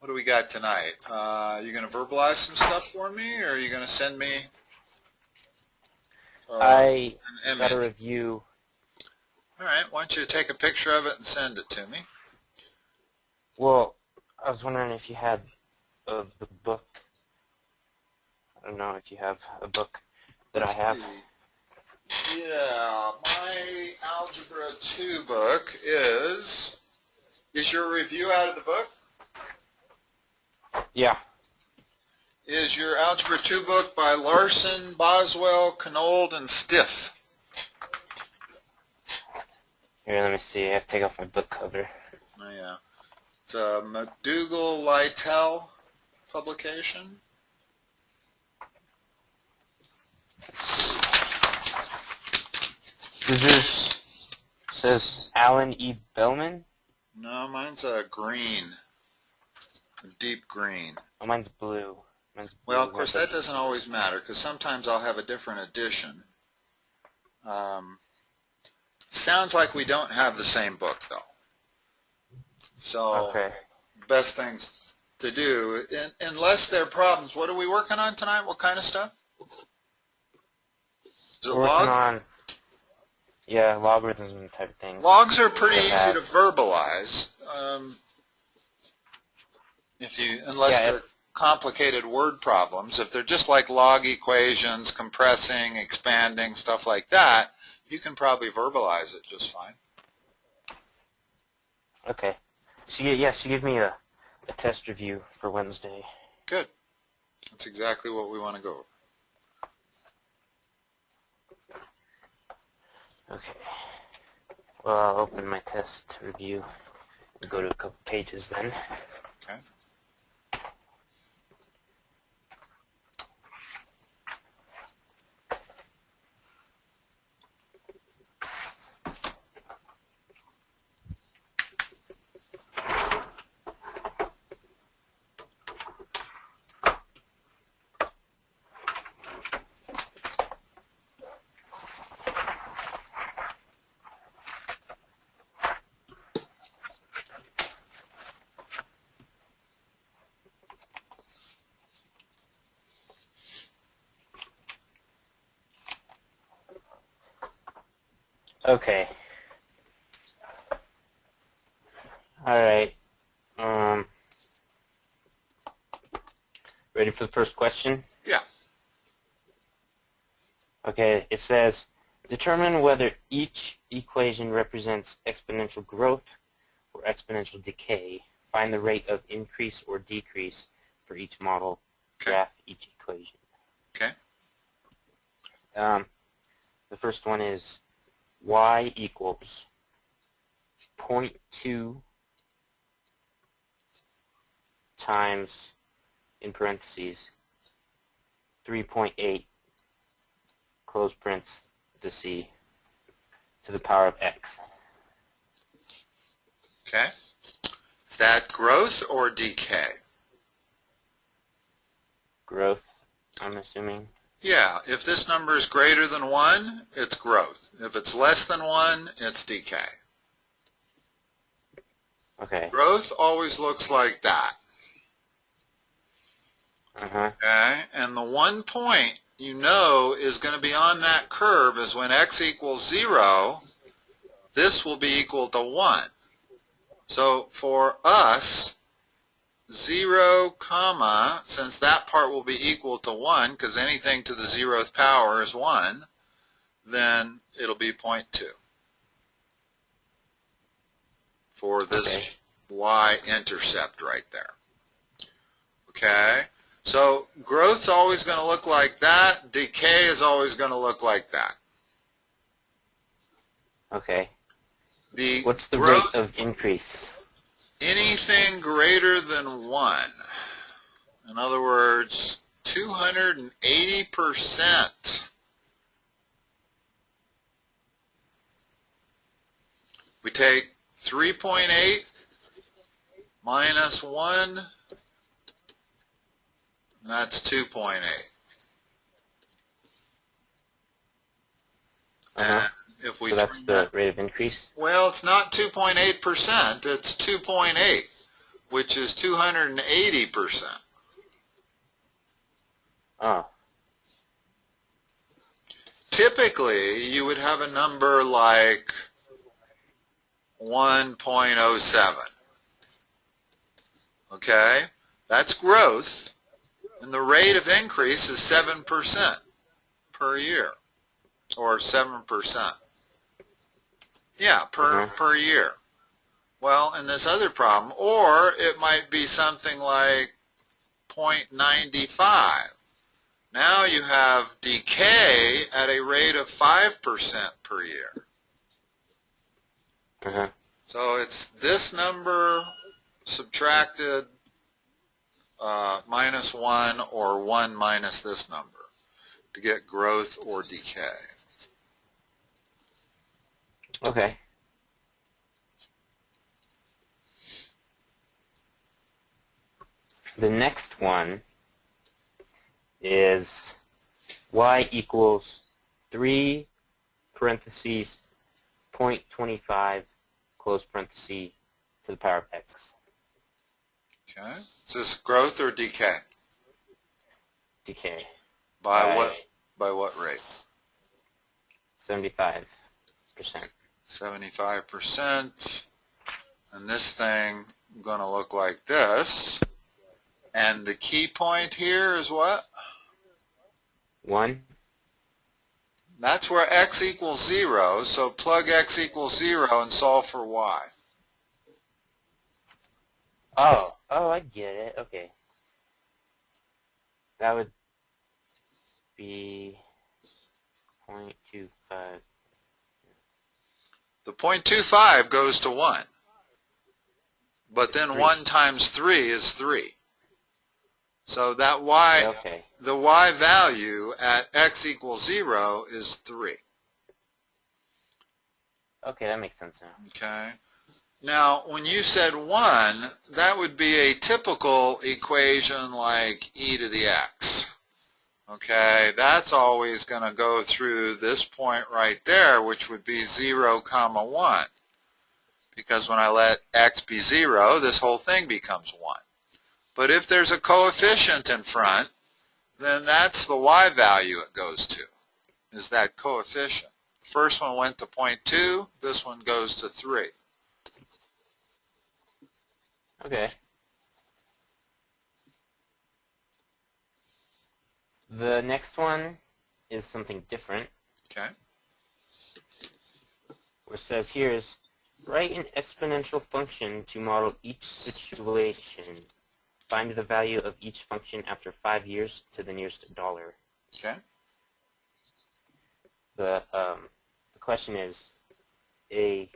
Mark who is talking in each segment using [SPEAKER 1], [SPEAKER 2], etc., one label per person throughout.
[SPEAKER 1] What do we got tonight? You going to verbalize some stuff for me, or are you going to send me
[SPEAKER 2] I
[SPEAKER 1] an
[SPEAKER 2] got a
[SPEAKER 1] image?
[SPEAKER 2] review.
[SPEAKER 1] All right, why don't you take a picture of it and send it to me?
[SPEAKER 2] Well, I was wondering if you had the book. I don't know if you have a book that
[SPEAKER 1] Let's
[SPEAKER 2] I have.
[SPEAKER 1] see. Yeah, my Algebra 2 book is your review out of the book?
[SPEAKER 2] Yeah.
[SPEAKER 1] Is your Algebra 2 book by Larson, Boswell, Knold, and Stiff?
[SPEAKER 2] Here, let me see. I have to take off my book cover.
[SPEAKER 1] Oh, yeah. It's a McDougall-Lytell publication.
[SPEAKER 2] This says Alan E. Bellman.
[SPEAKER 1] No, mine's a green, a deep green.
[SPEAKER 2] Oh, mine's blue. Mine's blue.
[SPEAKER 1] Well, of course, that doesn't always matter, because sometimes I'll have a different edition. Sounds like we don't have the same book, though. So,
[SPEAKER 2] Okay.
[SPEAKER 1] best things to do, unless there are problems. What are we working on tonight? What kind of stuff? Is it
[SPEAKER 2] We're working
[SPEAKER 1] log?
[SPEAKER 2] on, yeah, logarithms and type of things.
[SPEAKER 1] Logs are pretty
[SPEAKER 2] That
[SPEAKER 1] easy
[SPEAKER 2] have-
[SPEAKER 1] to verbalize, unless
[SPEAKER 2] Yeah,
[SPEAKER 1] they're complicated word problems. If they're just like log equations, compressing, expanding, stuff like that, you can probably verbalize it just fine.
[SPEAKER 2] Okay. She gave me a test review for Wednesday.
[SPEAKER 1] Good. That's exactly what we want to go over.
[SPEAKER 2] Okay. Well, I'll open my test review and go to a couple pages then.
[SPEAKER 1] Okay.
[SPEAKER 2] Okay. Alright. Ready for the first question?
[SPEAKER 1] Yeah.
[SPEAKER 2] Okay, it says, determine whether each equation represents exponential growth or exponential decay. Find the rate of increase or decrease for each model.
[SPEAKER 1] Okay.
[SPEAKER 2] Graph each equation.
[SPEAKER 1] Okay.
[SPEAKER 2] The first one is y equals 0.2 times, in parentheses, 3.8, close parentheses, to the power of x.
[SPEAKER 1] Okay. Is that growth or decay?
[SPEAKER 2] Growth, I'm assuming.
[SPEAKER 1] Yeah, if this number is greater than 1, it's growth. If it's less than 1, it's decay.
[SPEAKER 2] Okay.
[SPEAKER 1] Growth always looks like that. Okay, and the 1 point you know is going to be on that curve is when x equals 0, this will be equal to 1. So for us, 0, comma, since that part will be equal to 1, because anything to the 0th power is 1, then it'll be 0.2 for this y-intercept right there. Okay? So growth's always going to look like that. Decay is always going to look like that.
[SPEAKER 2] Okay. What's the
[SPEAKER 1] growth,
[SPEAKER 2] rate of increase?
[SPEAKER 1] Anything greater than 1. In other words, 280%. We take 3.8 minus 1, and that's 2.8. And if we
[SPEAKER 2] So that's the rate of increase?
[SPEAKER 1] well, it's not 2.8%, it's 2.8. which is 280%.
[SPEAKER 2] Oh.
[SPEAKER 1] Typically, you would have a number like 1.07. Okay? That's growth, and the rate of increase is 7% per year, or 7%. Yeah, per year. Well, in this other problem, or it might be something like 0.95. Now you have decay at a rate of 5% per year. So it's this number subtracted minus 1, or 1 minus this number to get growth or decay.
[SPEAKER 2] Okay. The next one is y equals 3 parentheses 0.25 close parenthesis to the power of x.
[SPEAKER 1] Okay. Is this growth or decay?
[SPEAKER 2] Decay.
[SPEAKER 1] By what rate?
[SPEAKER 2] 75%.
[SPEAKER 1] 75%. And this thing is going to look like this. And the key point here is what?
[SPEAKER 2] 1.
[SPEAKER 1] That's where x equals 0, so plug x equals 0 and solve for y.
[SPEAKER 2] Oh, I get it. Okay. That would be 0.25.
[SPEAKER 1] The 0.25 goes to 1. But then 1 times 3 is 3. So that y,
[SPEAKER 2] okay.
[SPEAKER 1] the y value at x equals 0 is 3.
[SPEAKER 2] Okay, that makes sense now.
[SPEAKER 1] Okay. Now, when you said 1, that would be a typical equation like e to the x. Okay, that's always going to go through this point right there, which would be 0, 1. Because when I let x be 0, this whole thing becomes 1. But if there's a coefficient in front, then that's the y value it goes to, is that coefficient. The first one went to 0.2, this one goes to 3.
[SPEAKER 2] Okay. The next one is something different.
[SPEAKER 1] Okay.
[SPEAKER 2] What it says here is, write an exponential function to model each situation. Find the value of each function after 5 years to the nearest dollar.
[SPEAKER 1] Okay.
[SPEAKER 2] The question is, a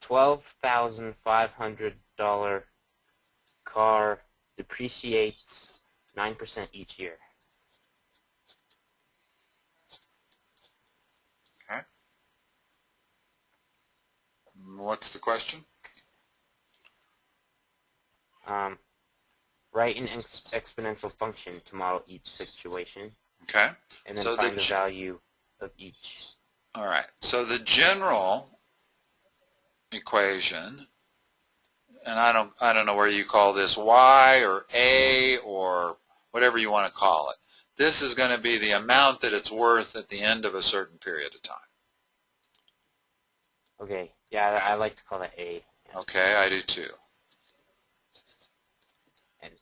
[SPEAKER 2] $12,500 car depreciates 9% each year.
[SPEAKER 1] Okay. What's the question?
[SPEAKER 2] Write an exponential function to model each situation.
[SPEAKER 1] Okay.
[SPEAKER 2] And then find the value of each.
[SPEAKER 1] All right. So the general equation, and I don't know where you call this y or a or whatever you want to call it. This is going to be the amount that it's worth at the end of a certain period of time.
[SPEAKER 2] Okay. Yeah, I like to call that a.
[SPEAKER 1] Okay, I do too.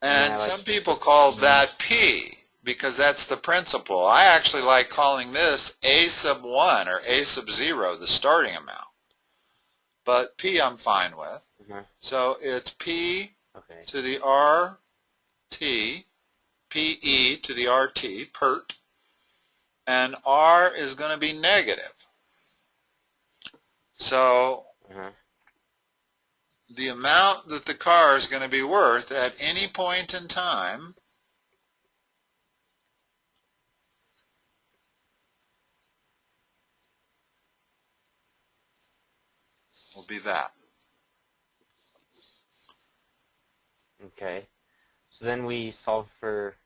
[SPEAKER 2] And
[SPEAKER 1] some people call that P, because that's the principal. I actually like calling this A sub 1 or A sub 0, the starting amount. But P I'm fine with. So it's P to the RT, PE to the RT, PERT, and R is going to be negative. So the amount that the car is going to be worth at any point in time will be that.
[SPEAKER 2] Okay. So then we solve for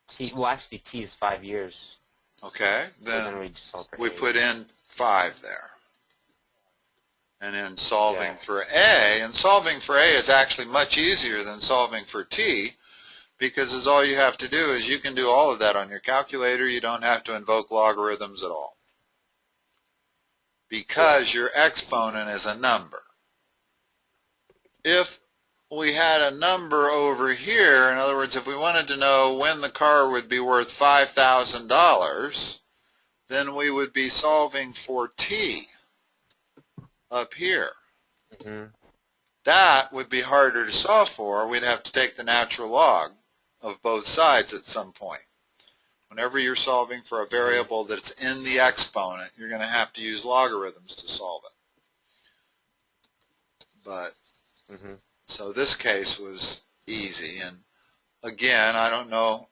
[SPEAKER 2] T. Well, actually, T is 5 years.
[SPEAKER 1] Okay. Then
[SPEAKER 2] so then we just solve for
[SPEAKER 1] we
[SPEAKER 2] A.
[SPEAKER 1] put in 5 there. and then solving for A. And solving for A is actually much easier than solving for T, because all you have to do is you can do all of that on your calculator. You don't have to invoke logarithms at all, because your exponent is a number. If we had a number over here, in other words, if we wanted to know when the car would be worth $5,000, then we would be solving for T up here. That would be harder to solve for. We'd have to take the natural log of both sides at some point. Whenever you're solving for a variable that's in the exponent, you're going to have to use logarithms to solve it. But so this case was easy. And again, I don't know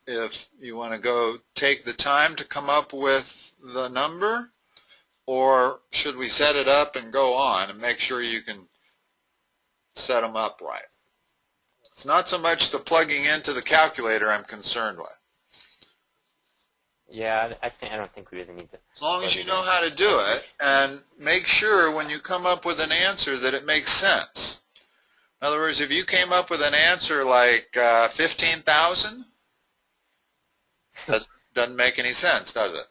[SPEAKER 1] if you want to go take the time to come up with the number, or should we set it up and go on and make sure you can set them up right? It's not so much the plugging into the calculator I'm concerned with.
[SPEAKER 2] Yeah, I don't think we really need to.
[SPEAKER 1] As long as you know how to do it, and make sure when you come up with an answer that it makes sense. In other words, if you came up with an answer like 15,000, that doesn't make any sense, does it?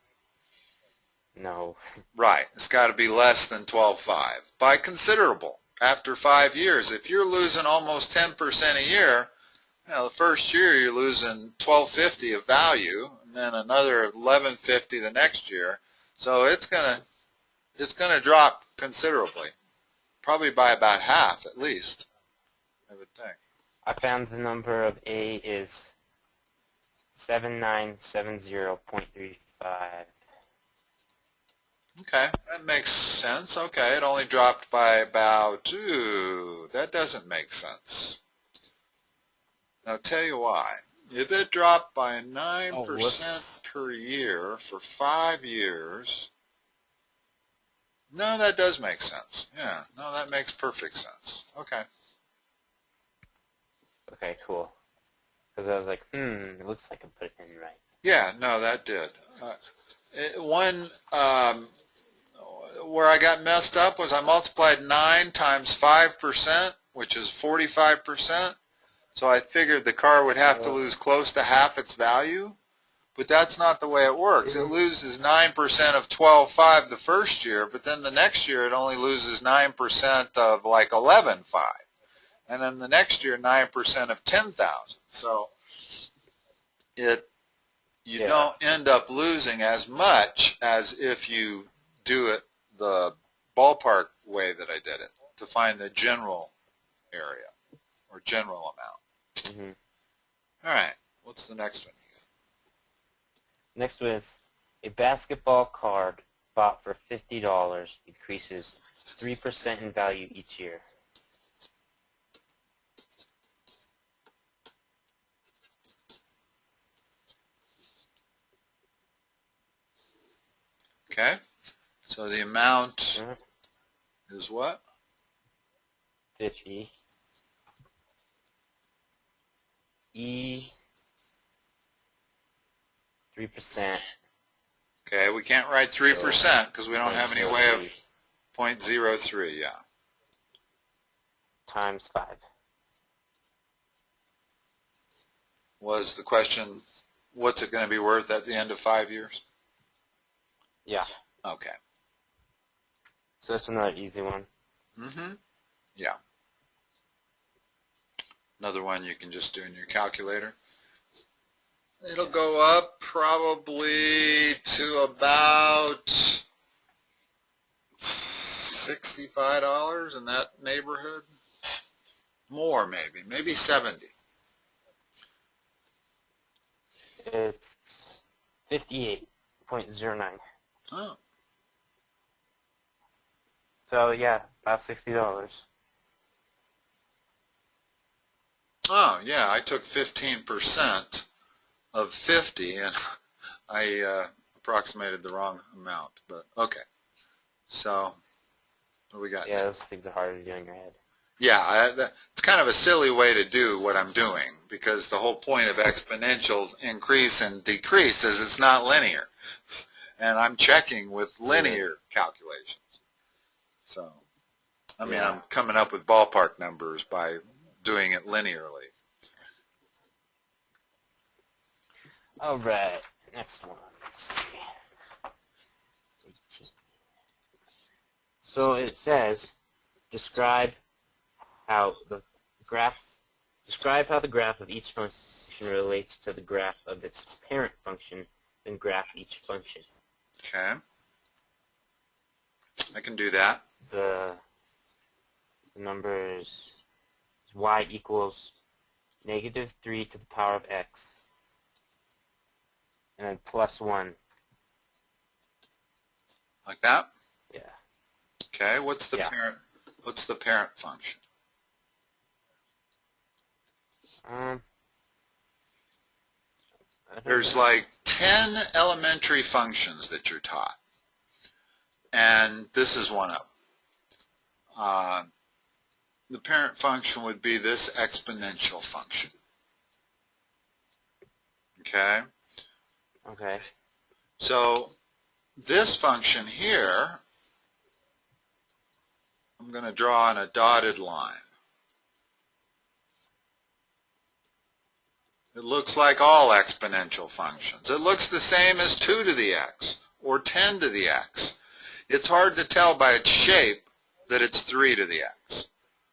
[SPEAKER 2] No.
[SPEAKER 1] Right. It's got to be less than 12.5 by considerable. After 5 years, if you're losing almost 10% a year, the first year you're losing $12.50 of value, and then another $11.50 the next year. So it's gonna drop considerably, probably by about half at least, I would think.
[SPEAKER 2] I found the number of A is 7970.35.
[SPEAKER 1] Okay, that makes sense. Okay, it only dropped by about, that doesn't make sense. Now, I'll tell you why. If it dropped by 9% per year for 5 years, no, that does make sense. Yeah, no, that makes perfect sense. Okay.
[SPEAKER 2] Okay, cool. Because I was like, it looks like I put it in right.
[SPEAKER 1] Yeah, no, that did. Where I got messed up was I multiplied 9 times 5%, which is 45%. So I figured the car would have to lose close to half its value. But that's not the way it works. It loses 9% of 12.5 the first year, but then the next year it only loses 9% of like 11.5. And then the next year 9% of 10,000. So you don't end up losing as much as if you do it the ballpark way that I did it, to find the general area or general amount. All right, what's the next one?
[SPEAKER 2] Next was a basketball card bought for $50 increases 3% in value each year.
[SPEAKER 1] Okay, so the amount is what?
[SPEAKER 2] 50. E 3%.
[SPEAKER 1] Okay, we can't write 3% because we don't have any way of 0.03, yeah.
[SPEAKER 2] Times 5.
[SPEAKER 1] Was the question, what's it going to be worth at the end of 5 years?
[SPEAKER 2] Yeah.
[SPEAKER 1] Okay.
[SPEAKER 2] So that's another easy one.
[SPEAKER 1] Yeah. Another one you can just do in your calculator. It'll go up probably to about $65 in that neighborhood. More maybe 70.
[SPEAKER 2] It's 58.09.
[SPEAKER 1] Oh.
[SPEAKER 2] So yeah, about $60.
[SPEAKER 1] Oh, yeah, I took 15% of 50 and I approximated the wrong amount, but okay. So, what do we got?
[SPEAKER 2] Yeah, those things are harder to do in your head.
[SPEAKER 1] Yeah, it's kind of a silly way to do what I'm doing, because the whole point of exponential increase and decrease is it's not linear. And I'm checking with linear calculations. So, I mean,
[SPEAKER 2] Yeah.
[SPEAKER 1] I'm coming up with ballpark numbers by doing it linearly.
[SPEAKER 2] All right. Next one. Let's see. 18. So it says, describe how the graph of each function relates to the graph of its parent function, then graph each function.
[SPEAKER 1] Okay. I can do that.
[SPEAKER 2] The number is y equals -3 to the power of x, and then plus 1.
[SPEAKER 1] Like that?
[SPEAKER 2] Yeah.
[SPEAKER 1] Okay. What's the
[SPEAKER 2] Yeah.
[SPEAKER 1] parent? What's the parent function?
[SPEAKER 2] I don't
[SPEAKER 1] There's
[SPEAKER 2] know.
[SPEAKER 1] like 10 elementary functions that you're taught, and this is one of them. The parent function would be this exponential function. Okay?
[SPEAKER 2] Okay.
[SPEAKER 1] So this function here, I'm going to draw on a dotted line. It looks like all exponential functions. It looks the same as 2 to the x or 10 to the x. It's hard to tell by its shape that it's 3 to the x.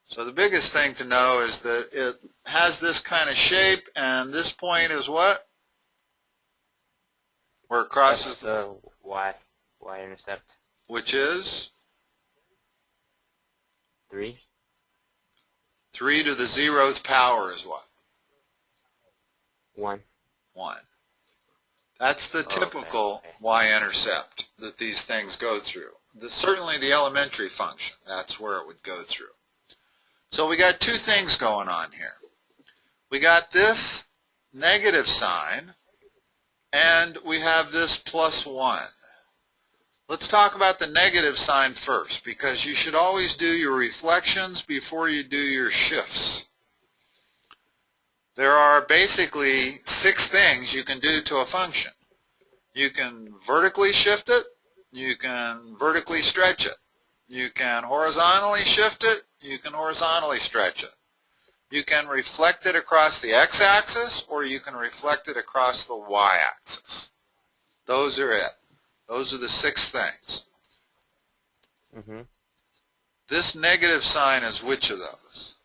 [SPEAKER 1] So the biggest thing to know is that it has this kind of shape, and this point is what? Where it crosses,
[SPEAKER 2] That's the y-intercept.
[SPEAKER 1] which is
[SPEAKER 2] 3.
[SPEAKER 1] 3 to the 0th power is what?
[SPEAKER 2] 1.
[SPEAKER 1] 1. That's the typical y-intercept that these things go through. Certainly the elementary function, that's where it would go through. So we got two things going on here. We got this negative sign, and we have this plus 1. Let's talk about the negative sign first, because you should always do your reflections before you do your shifts. There are basically 6 things you can do to a function. You can vertically shift it, you can vertically stretch it, you can horizontally shift it, you can horizontally stretch it. You can reflect it across the x-axis, or you can reflect it across the y-axis. Those are it. Those are the 6 things.
[SPEAKER 2] Mm-hmm.
[SPEAKER 1] This negative sign is which of those?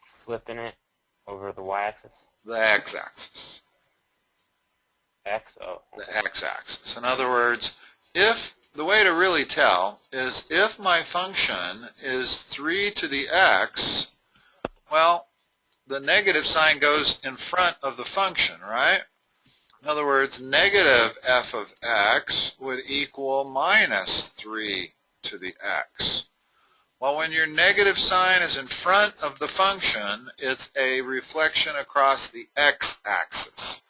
[SPEAKER 2] Flipping it over the y-axis.
[SPEAKER 1] The x-axis.
[SPEAKER 2] X? Oh.
[SPEAKER 1] The x-axis. In other words, if the way to really tell is if my function is 3 to the x, well, the negative sign goes in front of the function, right? In other words, negative f of x would equal minus 3 to the x. Well, when your negative sign is in front of the function, it's a reflection across the x-axis.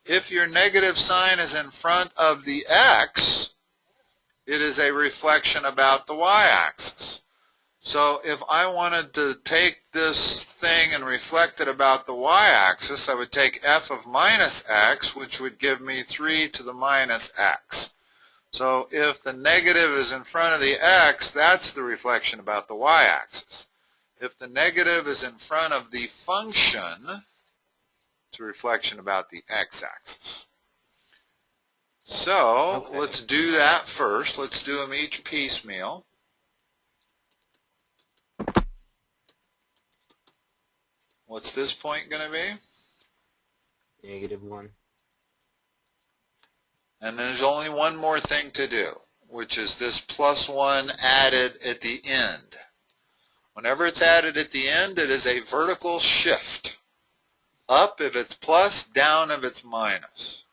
[SPEAKER 1] If your negative sign is in front of the x, it is a reflection about the y-axis. So if I wanted to take this thing and reflect it about the y-axis, I would take f of minus x, which would give me 3 to the minus x. So if the negative is in front of the x, that's the reflection about the y-axis. If the negative is in front of the function, it's a reflection about the x-axis. So let's do that first. Let's do them each piecemeal. What's this point going to be?
[SPEAKER 2] -1.
[SPEAKER 1] And there's only one more thing to do, which is this plus 1 added at the end. Whenever it's added at the end, it is a vertical shift. Up if it's plus, down if it's minus.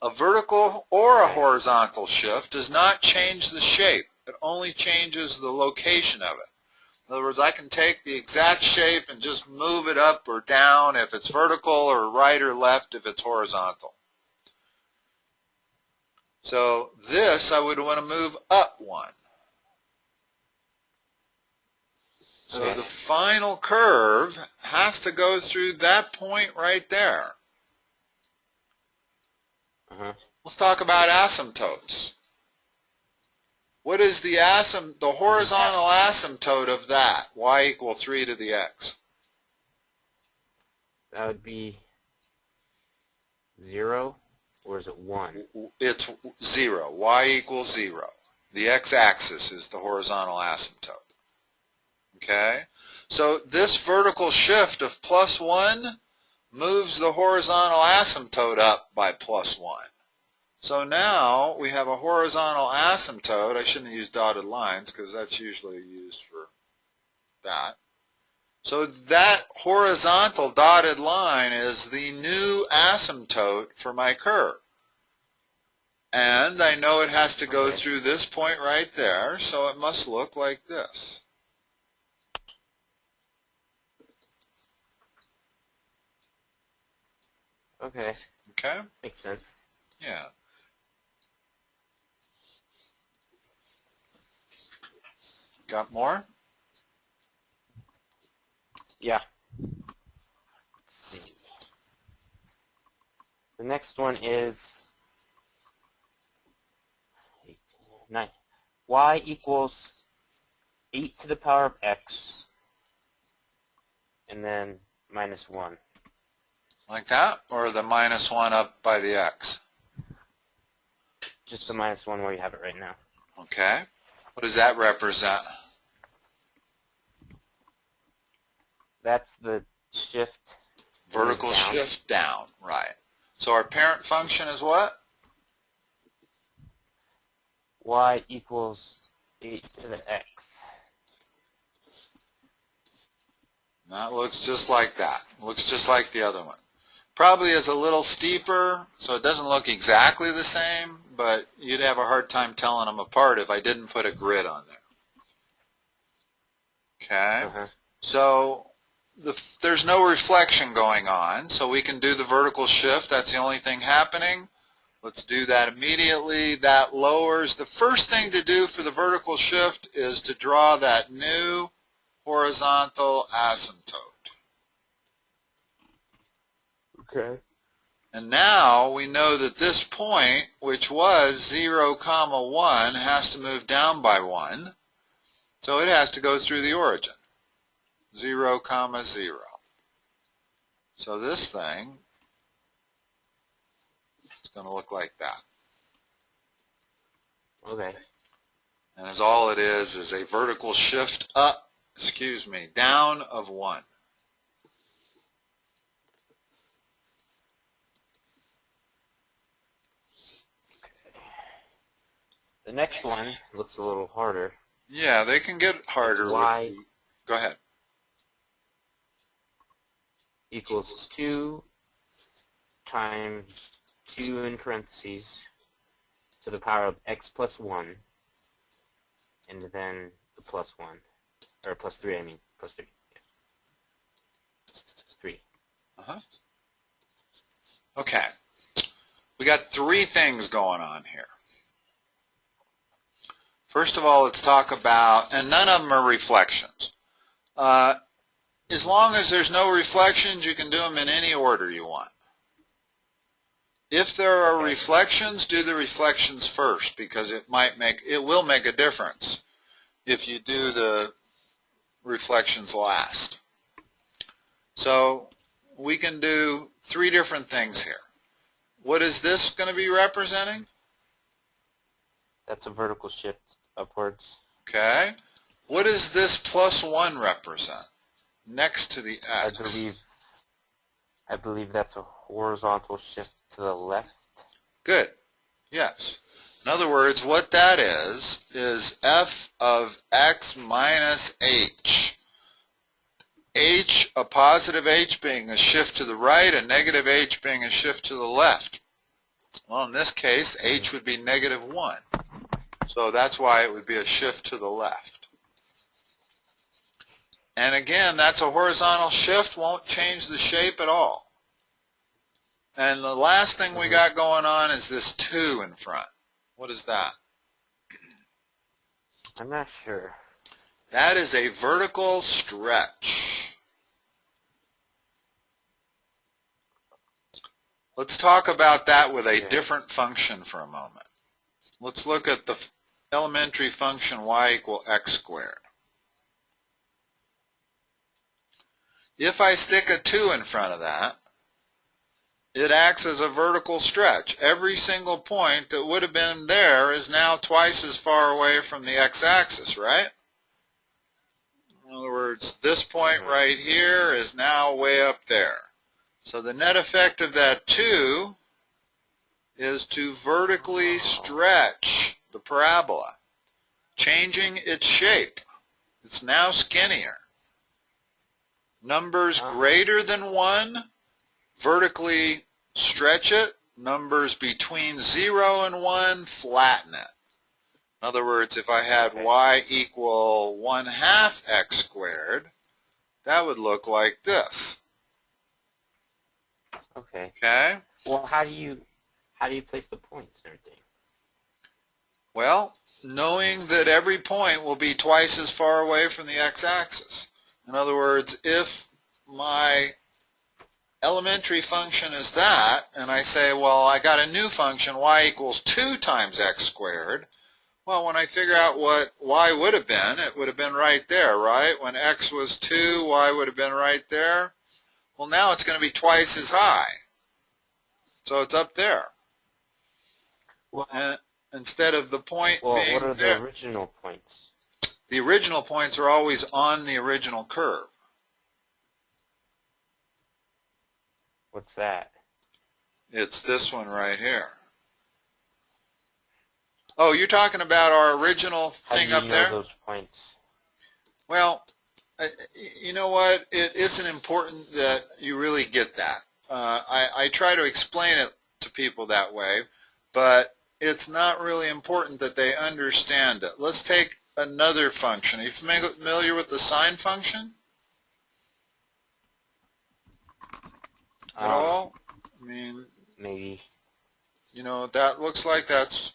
[SPEAKER 1] A vertical or a horizontal shift does not change the shape. It only changes the location of it. In other words, I can take the exact shape and just move it up or down if it's vertical, or right or left if it's horizontal. So this I would want to move up 1. So the final curve has to go through that point right there. Let's talk about asymptotes. What is the horizontal asymptote of that? Y equal 3 to the x.
[SPEAKER 2] That would be 0, or is it 1?
[SPEAKER 1] It's 0. Y equals 0. The x-axis is the horizontal asymptote. Okay? So this vertical shift of +1 moves the horizontal asymptote up by +1. So now we have a horizontal asymptote. I shouldn't use dotted lines because that's usually used for that. So that horizontal dotted line is the new asymptote for my curve. And I know it has to go through this point right there, so it must look like this.
[SPEAKER 2] Okay.
[SPEAKER 1] Okay?
[SPEAKER 2] Makes sense.
[SPEAKER 1] Yeah. Got more?
[SPEAKER 2] Yeah. Let's see. The next one is 9. Y equals 8 to the power of x, and then minus 1.
[SPEAKER 1] Like that? Or the -1 up by the x?
[SPEAKER 2] Just the minus 1 where you have it right now.
[SPEAKER 1] Okay. What does that represent?
[SPEAKER 2] That's the shift.
[SPEAKER 1] Vertical
[SPEAKER 2] down.
[SPEAKER 1] shift down, right. So our parent function is what?
[SPEAKER 2] Y equals 8 to the x.
[SPEAKER 1] That looks just like that. Looks just like the other one. Probably is a little steeper, so it doesn't look exactly the same, but you'd have a hard time telling them apart if I didn't put a grid on there. Okay? So there's no reflection going on, so we can do the vertical shift. That's the only thing happening. Let's do that immediately. That lowers. The first thing to do for the vertical shift is to draw that new horizontal asymptote.
[SPEAKER 2] Okay.
[SPEAKER 1] And now we know that this point, which was 0, 1, has to move down by 1. So it has to go through the origin. 0, 0. So this thing is going to look like that.
[SPEAKER 2] Okay.
[SPEAKER 1] And as all it is a vertical shift up, down of 1.
[SPEAKER 2] The next one looks a little harder.
[SPEAKER 1] Yeah, they can get harder.
[SPEAKER 2] Y
[SPEAKER 1] Go ahead.
[SPEAKER 2] equals 2 times 2 in parentheses to the power of x plus 1, and then the plus 1, or plus 3, I mean, plus 3. Yeah. 3.
[SPEAKER 1] Uh-huh. Okay. We got 3 things going on here. First of all, let's talk about, and none of them are reflections. As long as there's no reflections, you can do them in any order you want. If there are reflections, do the reflections first, because it will make a difference if you do the reflections last. So we can do 3 different things here. What is this going to be representing?
[SPEAKER 2] That's a vertical shift upwards.
[SPEAKER 1] Okay. What does this plus 1 represent next to the x?
[SPEAKER 2] I believe that's a horizontal shift to the left.
[SPEAKER 1] Good. Yes. In other words, what that is f of x minus h. H, a positive h being a shift to the right, a negative h being a shift to the left. Well, in this case, h would be -1. So that's why it would be a shift to the left. And again, that's a horizontal shift, won't change the shape at all. And the last thing we got going on is this 2 in front. What is that?
[SPEAKER 2] I'm not sure.
[SPEAKER 1] That is a vertical stretch. Let's talk about that with a different function for a moment. Let's look at elementary function y equal x squared. If I stick a 2 in front of that, it acts as a vertical stretch. Every single point that would have been there is now twice as far away from the x-axis, right? In other words, this point right here is now way up there. So the net effect of that 2 is to vertically stretch the parabola, changing its shape. It's now skinnier. Numbers greater than 1, vertically stretch it. Numbers between 0 and 1, flatten it. In other words, if I had y equal 1/2 x squared, that would look like this.
[SPEAKER 2] Okay.
[SPEAKER 1] Okay?
[SPEAKER 2] Well, how do you place the points and everything?
[SPEAKER 1] Well, knowing that every point will be twice as far away from the x-axis. In other words, if my elementary function is that, and I say, well, I got a new function, y equals 2 times x squared, well, when I figure out what y would have been, it would have been right there, right? When x was 2, y would have been right there. Well, now it's going to be twice as high. So it's up there.
[SPEAKER 2] Well,
[SPEAKER 1] instead of the point being
[SPEAKER 2] what are
[SPEAKER 1] there.
[SPEAKER 2] the original points?
[SPEAKER 1] The original points are always on the original curve.
[SPEAKER 2] What's that?
[SPEAKER 1] It's this one right here. Oh, you're talking about our original thing up there?
[SPEAKER 2] How do you know those points?
[SPEAKER 1] Well, you know what? It isn't important that you really get that. I try to explain it to people that way, but it's not really important that they understand it. Let's take another function. Are you familiar with the sine function at all? I mean,
[SPEAKER 2] maybe.
[SPEAKER 1] You know what that looks like? That's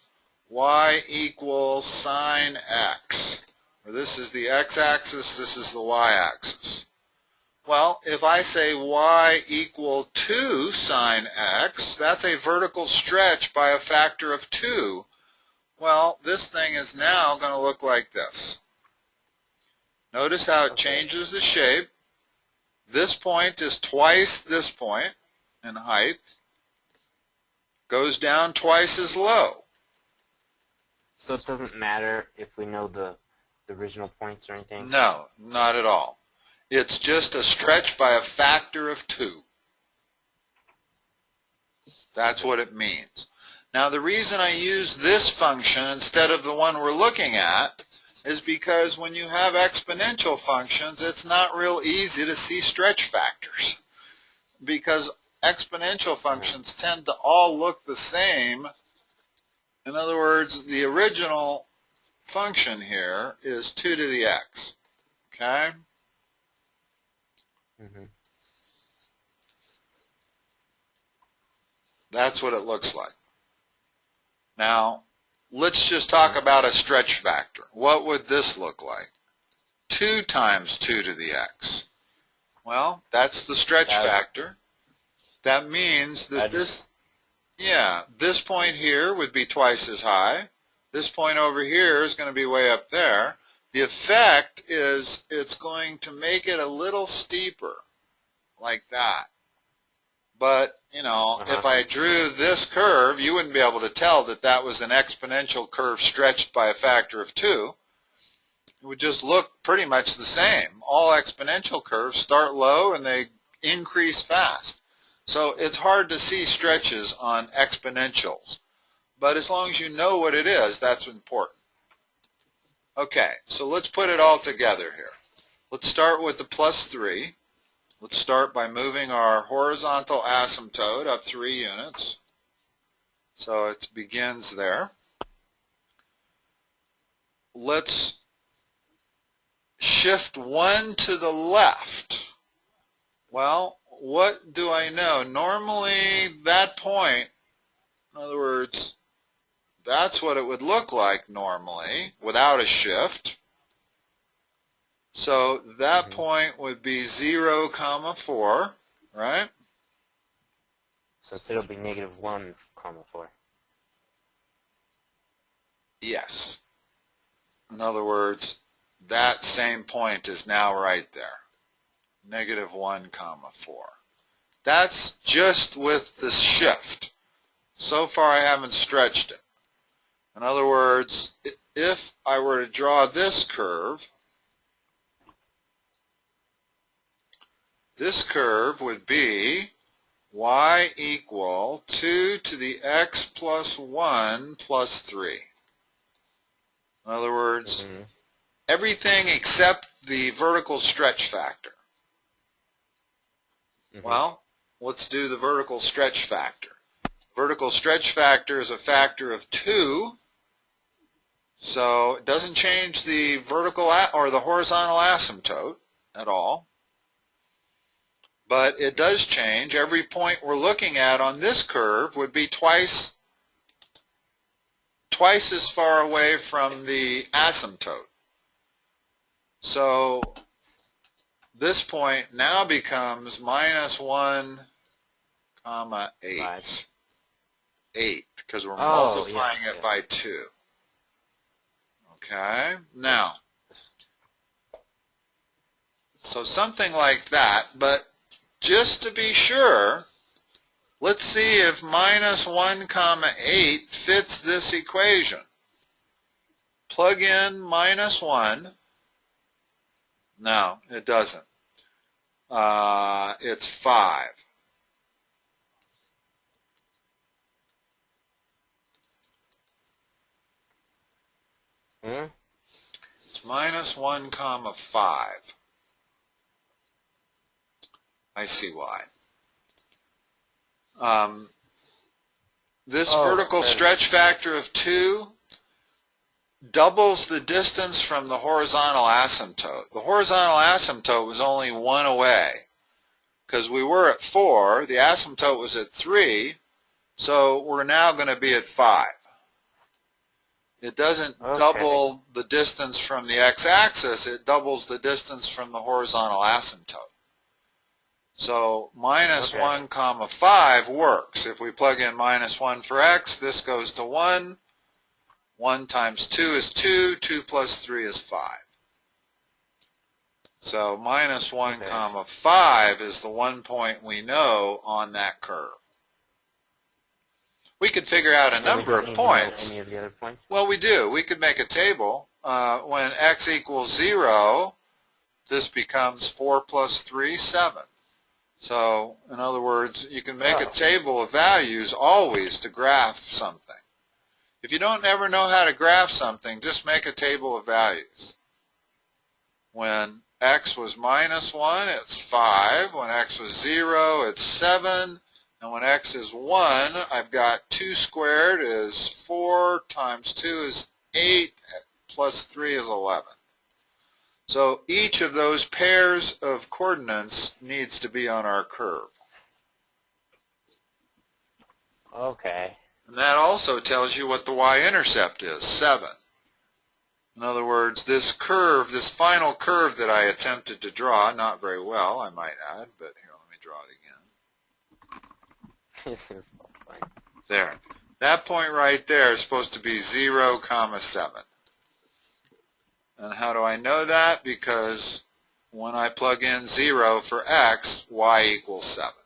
[SPEAKER 1] y equals sine x. Or this is the x-axis, this is the y-axis. Well, if I say y equal 2 sine x, that's a vertical stretch by a factor of 2. Well, this thing is now going to look like this. Notice how it changes the shape. This point is twice this point in height. Goes down twice as low.
[SPEAKER 2] So it doesn't matter if we know the original points or anything?
[SPEAKER 1] No, not at all. It's just a stretch by a factor of 2. That's what it means. Now the reason I use this function instead of the one we're looking at is because when you have exponential functions, it's not real easy to see stretch factors, because exponential functions tend to all look the same. In other words, the original function here is 2 to the x. Okay? That's what it looks like. Now, let's just talk about a stretch factor. What would this look like? 2 times 2 to the x. Well, that's the stretch factor. That means that this point here would be twice as high. This point over here is going to be way up there. The effect is it's going to make it a little steeper, like that. But, you know, if I drew this curve, you wouldn't be able to tell that that was an exponential curve stretched by a factor of 2. It would just look pretty much the same. All exponential curves start low and they increase fast. So it's hard to see stretches on exponentials. But as long as you know what it is, that's important. Okay, so let's put it all together here. Let's start with the plus 3. Let's start by moving our horizontal asymptote up 3 units. So it begins there. Let's shift 1 to the left. Well, what do I know? Normally that point, in other words, that's what it would look like normally without a shift. So that point would be 0, 4, right?
[SPEAKER 2] So it'll be -1, 4.
[SPEAKER 1] Yes. In other words, that same point is now right there. -1, 4. That's just with the shift. So far I haven't stretched it. In other words, if I were to draw this curve would be y equal 2 to the x plus 1 plus 3. In other words, everything except the vertical stretch factor. Well, let's do the vertical stretch factor. Vertical stretch factor is a factor of 2, so it doesn't change the vertical or the horizontal asymptote at all. But it does change. Every point we're looking at on this curve would be twice as far away from the asymptote. So this point now becomes -1, 8. 8, because we're multiplying it by 2. Okay? Now, so something like that, but just to be sure, let's see if -1, 8 fits this equation. Plug in -1. No, it doesn't. It's 5. It's -1, 5. I see why. This vertical stretch factor of 2 doubles the distance from the horizontal asymptote. The horizontal asymptote was only 1 away. Because we were at 4, the asymptote was at 3, so we're now going to be at 5. It doesn't double the distance from the x-axis, it doubles the distance from the horizontal asymptote. So -1, 5 works. If we plug in -1 for x, this goes to 1. 1 times 2 is 2. 2 plus 3 is 5. So -1, 5 is the one point we know on that curve. We could figure out a number of points.
[SPEAKER 2] Any of the other points?
[SPEAKER 1] Well, we do. We could make a table. When x equals 0, this becomes 4 plus 3, 7. So, in other words, you can make a table of values always to graph something. If you don't ever know how to graph something, just make a table of values. When x was -1, it's 5. When x was 0, it's 7. And when x is 1, I've got 2 squared is 4 times 2 is 8 plus 3 is 11. So each of those pairs of coordinates needs to be on our curve.
[SPEAKER 2] Okay.
[SPEAKER 1] And that also tells you what the y-intercept is, 7. In other words, this curve, this final curve that I attempted to draw, not very well, I might add, but here, let me draw it again. There. That point right there is supposed to be 0, 7. And how do I know that? Because when I plug in 0 for x, y equals 7.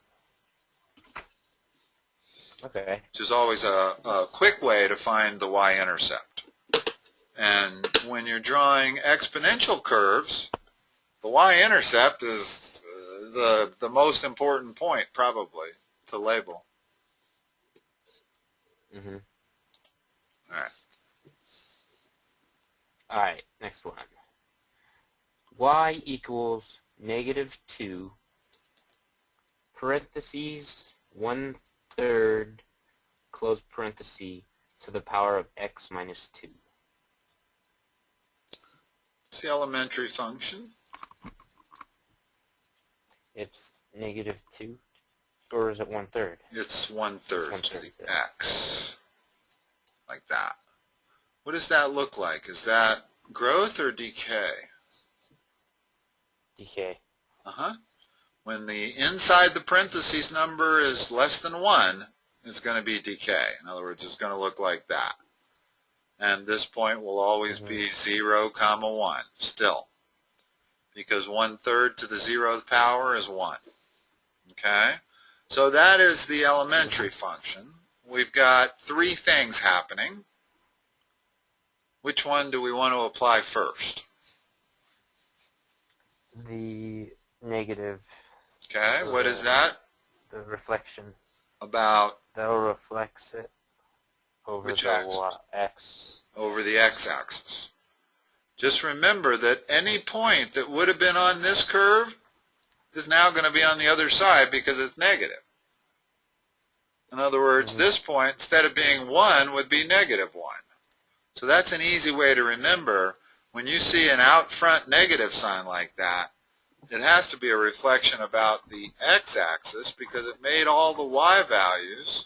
[SPEAKER 2] Okay.
[SPEAKER 1] Which is always a quick way to find the y-intercept. And when you're drawing exponential curves, the y-intercept is the most important point, probably, to label. All right.
[SPEAKER 2] All right, next one. Y equals -2, parentheses, 1/3, close parenthesis, to the power of x minus 2.
[SPEAKER 1] It's the elementary function.
[SPEAKER 2] It's -2, or is it 1/3?
[SPEAKER 1] It's 1/3 to
[SPEAKER 2] 1/3
[SPEAKER 1] the x, like that. What does that look like? Is that growth or decay?
[SPEAKER 2] Decay.
[SPEAKER 1] When the inside the parentheses number is less than 1, it's going to be decay. In other words, it's going to look like that. And this point will always be 0, comma 1 still, because 1/3 to the 0th power is 1. Okay? So that is the elementary function. We've got three things happening. Which one do we want to apply first?
[SPEAKER 2] The negative.
[SPEAKER 1] Okay, what is that?
[SPEAKER 2] The reflection.
[SPEAKER 1] About?
[SPEAKER 2] That reflects it over
[SPEAKER 1] which
[SPEAKER 2] the
[SPEAKER 1] axis?
[SPEAKER 2] X.
[SPEAKER 1] Over the x-axis. Just remember that any point that would have been on this curve is now going to be on the other side because it's negative. In other words, this point, instead of being 1, would be -1. So that's an easy way to remember. When you see an out front negative sign like that, it has to be a reflection about the x-axis because it made all the y values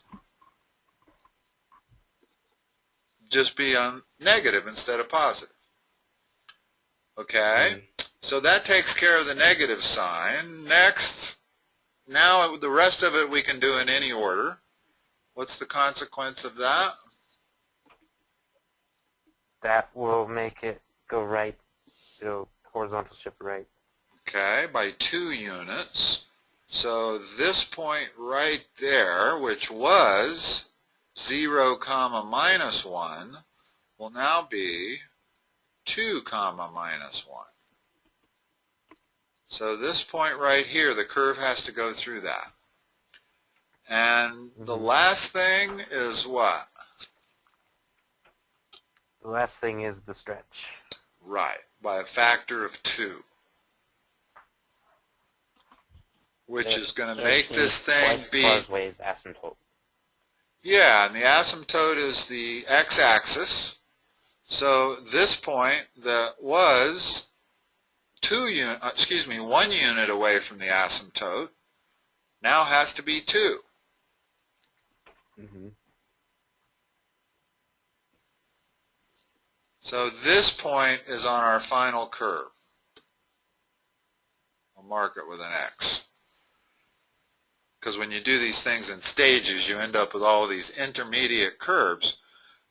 [SPEAKER 1] just be on negative instead of positive. Okay? So that takes care of the negative sign. Next, now the rest of it we can do in any order. What's the consequence of that?
[SPEAKER 2] That will make it go right, horizontal shift right.
[SPEAKER 1] Okay, by 2 units. So this point right there, which was 0, comma -1, will now be 2, comma -1. So this point right here, the curve has to go through that. And the last thing is what?
[SPEAKER 2] The last thing is the stretch.
[SPEAKER 1] Right, by a factor of 2. Which is going to make this thing be...
[SPEAKER 2] Twice as far away as asymptote.
[SPEAKER 1] Yeah, and the asymptote is the x-axis. So this point that was 1 unit away from the asymptote now has to be 2. So this point is on our final curve. I'll mark it with an X. Because when you do these things in stages, you end up with all these intermediate curves.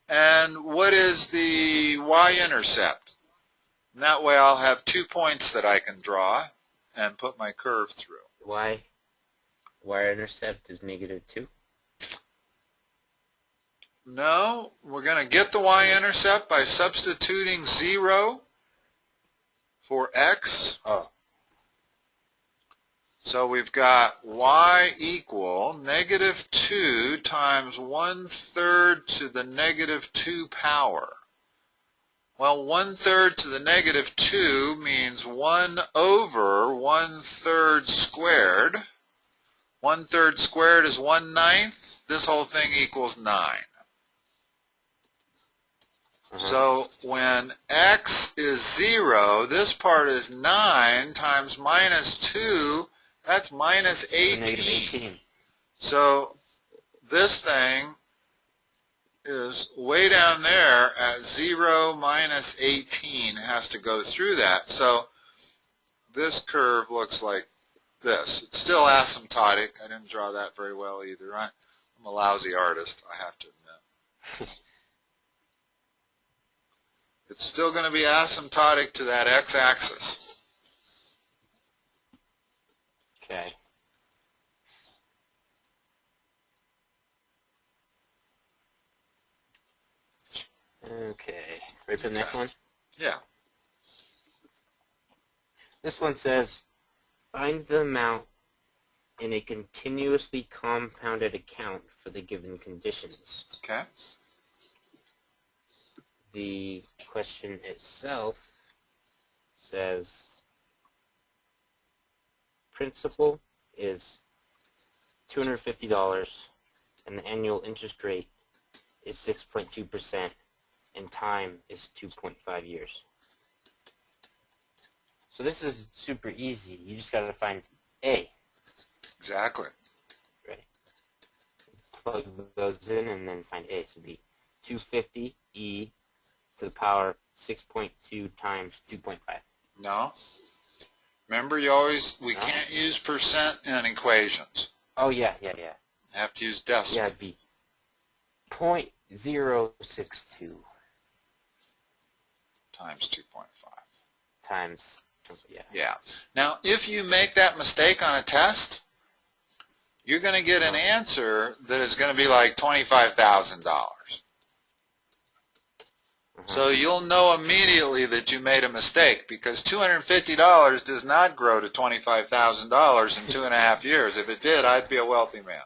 [SPEAKER 1] And what is the y-intercept? And that way I'll have 2 points that I can draw and put my curve through.
[SPEAKER 2] Y-intercept is -2?
[SPEAKER 1] No, we're going to get the y-intercept by substituting 0 for x.
[SPEAKER 2] Oh.
[SPEAKER 1] So we've got y equal -2 times 1/3 to the -2 power. Well, 1/3 to the -2 means 1 over 1/3 squared. 1/3 squared is 1/9. This whole thing equals 9. So when x is 0, this part is 9 times -2. That's -18. So this thing is way down there at 0 minus 18. It has to go through that. So this curve looks like this. It's still asymptotic. I didn't draw that very well either. I'm a lousy artist, I have to admit. It's still going to be asymptotic to that x-axis.
[SPEAKER 2] Okay. Okay. Ready for the next one?
[SPEAKER 1] Yeah.
[SPEAKER 2] This one says, find the amount in a continuously compounded account for the given conditions.
[SPEAKER 1] Okay.
[SPEAKER 2] The question itself says, principal is $250 and the annual interest rate is 6.2% and time is 2.5 years. So this is super easy. You just got to find A.
[SPEAKER 1] Exactly.
[SPEAKER 2] Right. Plug those in and then find A. So it'd be 250 E to the power 6.2 times 2.5.
[SPEAKER 1] No. Remember, we can't use percent in equations.
[SPEAKER 2] Oh, yeah.
[SPEAKER 1] You have to use decimal.
[SPEAKER 2] Yeah, it'd be 0.062.
[SPEAKER 1] times 2.5.
[SPEAKER 2] Times, yeah.
[SPEAKER 1] Yeah. Now, if you make that mistake on a test, you're going to get an answer that is going to be like $25,000. So you'll know immediately that you made a mistake, because $250 does not grow to $25,000 in 2.5 years. If it did, I'd be a wealthy man.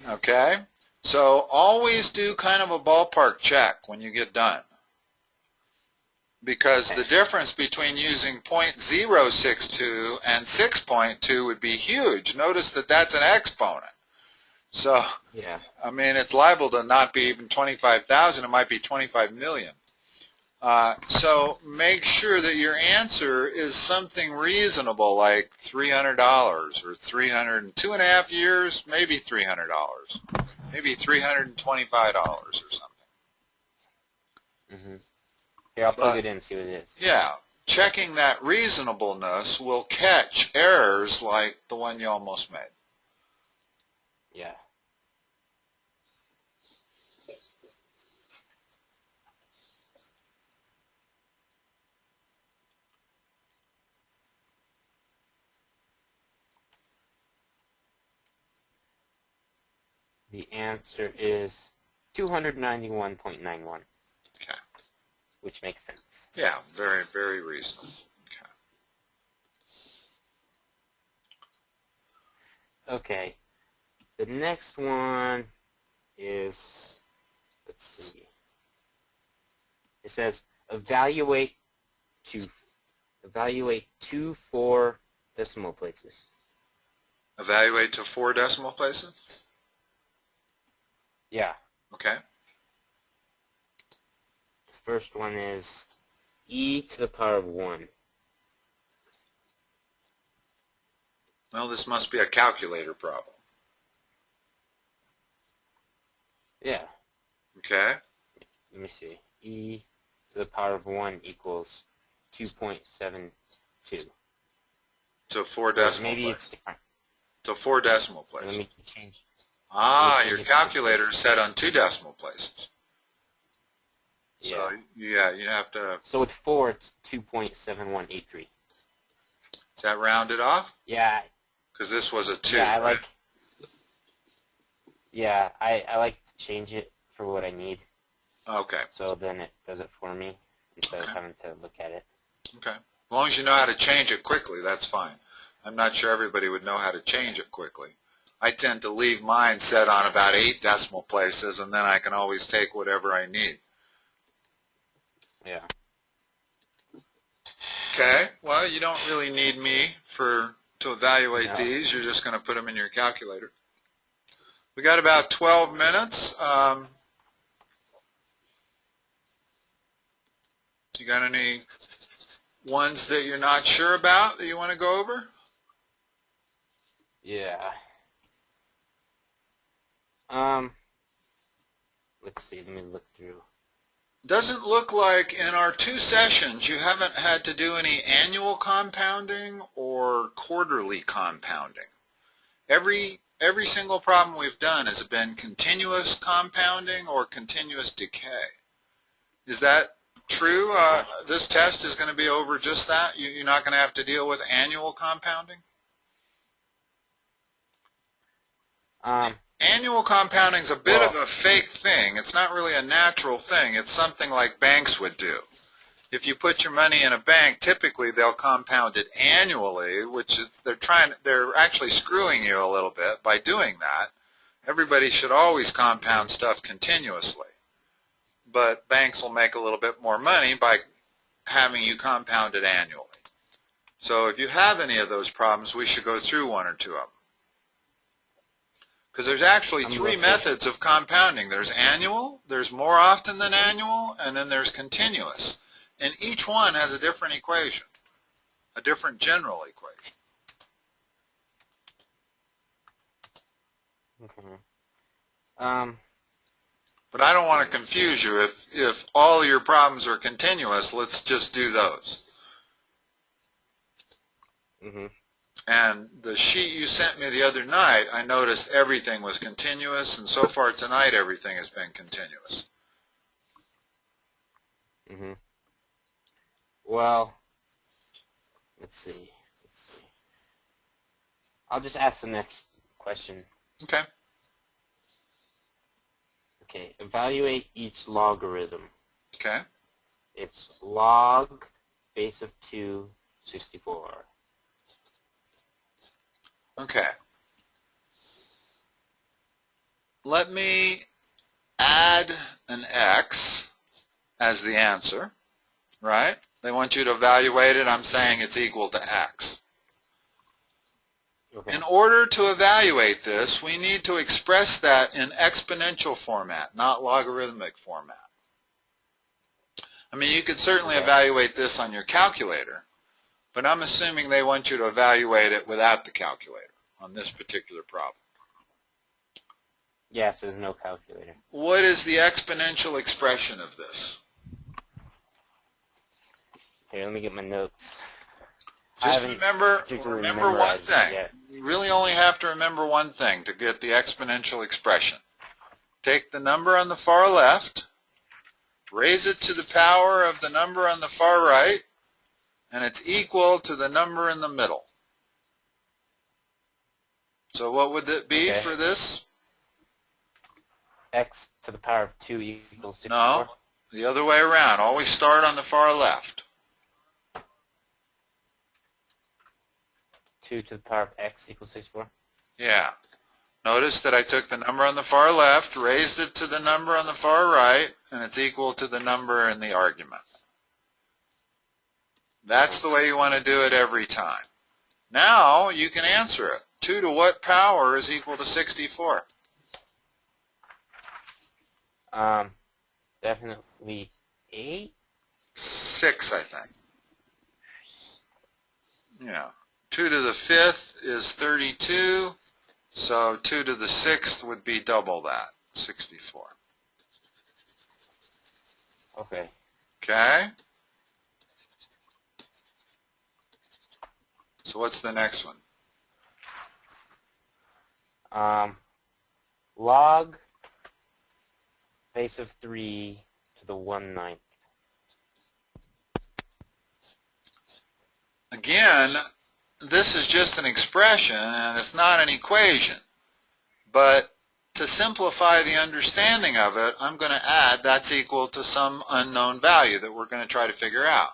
[SPEAKER 1] Okay? So always do kind of a ballpark check when you get done, because the difference between using .062 and 6.2 would be huge. Notice that that's an exponent. So,
[SPEAKER 2] yeah.
[SPEAKER 1] I mean, it's liable to not be even 25,000. It might be 25 million. So make sure that your answer is something reasonable, like $300 or 2.5 years, maybe $300, maybe $325 or something.
[SPEAKER 2] Mm-hmm. Here, I'll plug it in and see what it is.
[SPEAKER 1] Yeah, checking that reasonableness will catch errors like the one you almost made.
[SPEAKER 2] Yeah. The answer is 291.91.
[SPEAKER 1] Okay.
[SPEAKER 2] Which makes sense.
[SPEAKER 1] Yeah, very, very reasonable. Okay.
[SPEAKER 2] Okay. The next one is, let's see. It says evaluate two 4 decimal places.
[SPEAKER 1] Evaluate to 4 decimal places?
[SPEAKER 2] Yeah.
[SPEAKER 1] Okay.
[SPEAKER 2] The first one is e to the power of 1.
[SPEAKER 1] Well, this must be a calculator problem.
[SPEAKER 2] Yeah.
[SPEAKER 1] Okay.
[SPEAKER 2] Let me see. E to the power of 1 equals 2.72.
[SPEAKER 1] To 4 decimal
[SPEAKER 2] Maybe
[SPEAKER 1] places.
[SPEAKER 2] it's different.
[SPEAKER 1] To 4 decimal places.
[SPEAKER 2] Let me change.
[SPEAKER 1] Ah, your calculator is set on 2 decimal places.
[SPEAKER 2] Yeah.
[SPEAKER 1] So, yeah, you have to...
[SPEAKER 2] So with 4, it's 2.7183.
[SPEAKER 1] Is that rounded off?
[SPEAKER 2] Yeah.
[SPEAKER 1] Because this was a 2,
[SPEAKER 2] Yeah,
[SPEAKER 1] right?
[SPEAKER 2] I like to change it for what I need.
[SPEAKER 1] Okay.
[SPEAKER 2] So then it does it for me instead of having to look at it.
[SPEAKER 1] Okay. As long as you know how to change it quickly, that's fine. I'm not sure everybody would know how to change it quickly. I tend to leave mine set on about 8 decimal places, and then I can always take whatever I need.
[SPEAKER 2] Yeah.
[SPEAKER 1] Okay. Well, you don't really need me to evaluate
[SPEAKER 2] No.
[SPEAKER 1] these. You're just going to put them in your calculator. We got about 12 minutes. You got any ones that you're not sure about that you want to go over?
[SPEAKER 2] Yeah. Let's see. Let me look through.
[SPEAKER 1] Doesn't look like in our 2 sessions you haven't had to do any annual compounding or quarterly compounding. Every single problem we've done has been continuous compounding or continuous decay. Is that true? This test is going to be over just that? You're not going to have to deal with annual compounding? Annual compounding is a bit of a fake thing. It's not really a natural thing. It's something like banks would do. If you put your money in a bank, typically they'll compound it annually, which is they're actually screwing you a little bit by doing that. Everybody should always compound stuff continuously. But banks will make a little bit more money by having you compound it annually. So if you have any of those problems, we should go through 1 or 2 of them. Because there's actually 3 methods of compounding. There's annual, there's more often than annual, and then there's continuous. And each one has a different equation, a different general equation.
[SPEAKER 2] Okay.
[SPEAKER 1] But I don't want to confuse you. If all your problems are continuous, let's just do those.
[SPEAKER 2] Mm-hmm.
[SPEAKER 1] And the sheet you sent me the other night, I noticed everything was continuous, and so far tonight everything has been continuous.
[SPEAKER 2] Well, let's see. I'll just ask the next question.
[SPEAKER 1] Okay.
[SPEAKER 2] Okay, evaluate each logarithm.
[SPEAKER 1] Okay.
[SPEAKER 2] It's log base of 2, 64.
[SPEAKER 1] Okay. Let me add an x as the answer, right? They want you to evaluate it. I'm saying it's equal to x.
[SPEAKER 2] Okay.
[SPEAKER 1] In order to evaluate this, we need to express that in exponential format, not logarithmic format. I mean, you could certainly evaluate this on your calculator, but I'm assuming they want you to evaluate it without the calculator on this particular problem.
[SPEAKER 2] Yes, there's no calculator.
[SPEAKER 1] What is the exponential expression of this?
[SPEAKER 2] Here, let me get my notes.
[SPEAKER 1] Just remember one thing.
[SPEAKER 2] Yet.
[SPEAKER 1] You really only have to remember one thing to get the exponential expression. Take the number on the far left, raise it to the power of the number on the far right, and it's equal to the number in the middle. So what would it be for this?
[SPEAKER 2] X to the power of 2 equals 64?
[SPEAKER 1] No, the other way around. Always start on the far left.
[SPEAKER 2] 2 to the power of x equals 64?
[SPEAKER 1] Yeah. Notice that I took the number on the far left, raised it to the number on the far right, and it's equal to the number in the argument. That's the way you want to do it every time. Now you can answer it. 2 to what power is equal to 64?
[SPEAKER 2] Definitely 8?
[SPEAKER 1] 6, I think. Yeah. 2 to the 5th is 32, so 2 to the 6th would be double that, 64.
[SPEAKER 2] Okay.
[SPEAKER 1] Okay? So what's the next one?
[SPEAKER 2] Log base of 3 to the 1/9.
[SPEAKER 1] Again, this is just an expression and it's not an equation. But to simplify the understanding of it, I'm going to add that's equal to some unknown value that we're going to try to figure out.